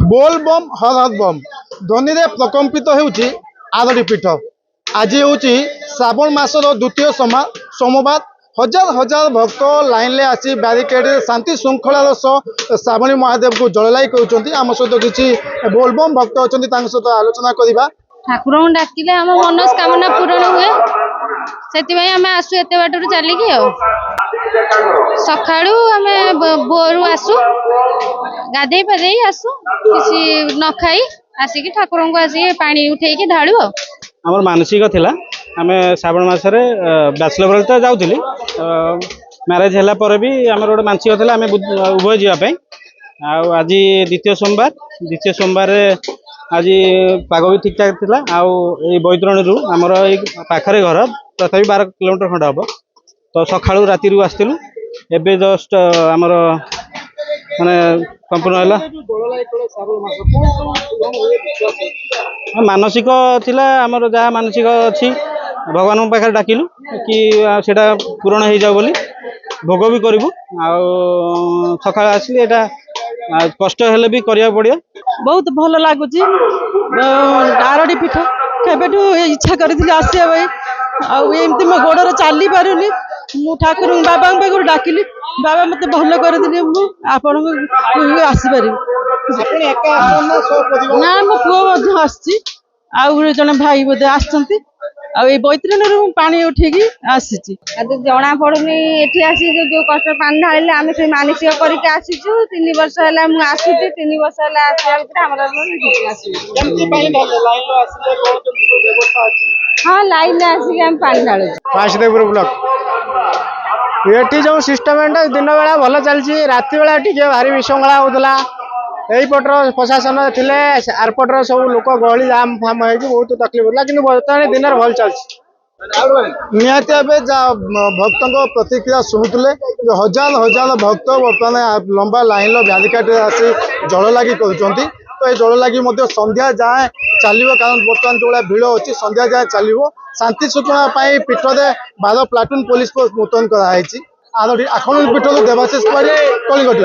बोल बम हर हर बम ध्वनि प्रकम्पित होउछि आरडी पीठ। आज हूँ श्रावण मासर द्वितीय सोमवार। हजार हजार भक्त लाइन ले आसी ब्यारिकेड शांति श्रृंखलार सह श्रावणी महादेव को जललाई कर आम सहित किसी बोलबम भक्त अच्छा सहित आलोचना करवा। ठाकुर डाकिले आम मनस्कामना पूरण हुए से आम आसु एत बाटर चलिकी सकाळू आम भोरू आसु गाधे पाधे आसु किसी न खाई आसिक ठाकुर को आसिक पानी उठेकी ढालू। आमर मानसिक थिला आम श्रावण मासरे बैचलर बेल तो जाऊली मैरेज है भी आमर गोटे मानसिक थिला आम उभय जावाई। आज द्वितीय सोमवार आज पाग भी ठीक ठाक थिला। बैतरणी रु आमर पाखरे घर तथा 12 किलोमीटर खंड हम तो सकाळू राति आसलु एबे जस्ट आमर माने संपूर्ण है मानसिक थिला आमर जहाँ मानसिक अच्छी भगवान पाखे डाकिलु कि सेटा पूरण हो जाओ बोली भोग भी करूँ। सकाळ आसली एटा कष्ट हेले भी करिया पड़ियो। बहुत भल लगुच आरडी पीठ केबेठू इच्छा करी आसिया भाई आमती मो गोड़े चली पारुनी मु ठाकुर बाबा पाखर डाकिली बाबा मत भल कर आपण आसपारि ना मो पुओ आसी जड़े भाई बोधे आसती बैतरणी पानी उठेकी आसी जना पड़ुनी एठी आसी जो कष्ट पानी ढाले आम से मानसिक करके आसीचु 3 वर्ष है आसूची 3 वर्ष है आसा हाँ लाइन आसिक आम पानी ढालु। वासुदेवपुर ब्लॉक ये जो सिस्टम दिन बेला भल चलती रात बेला टी भारी विशृंखला होता यहीपटर प्रशासन थे आरपटर सब लोक गहली जाम फाम हो बहुत तकलीफ होता कि बर्तमान दिन भल चलती निहाती भक्त प्रतिक्रिया शुणुले हजार हजार भक्त बर्तमान लंबा लाइन ब्यारिकेड आसी जल लगी कर तो ये जल लगी संध्या जाए चलो कारण बर्तमान जो भिड़ अच्छी संध्या जाए चलो शांति सूचना पीठ में 12 प्लाटून पुलिस फोर्स मुतयन कराई। आखंड पीठ देवाशीष पाढ़ी कलिंग।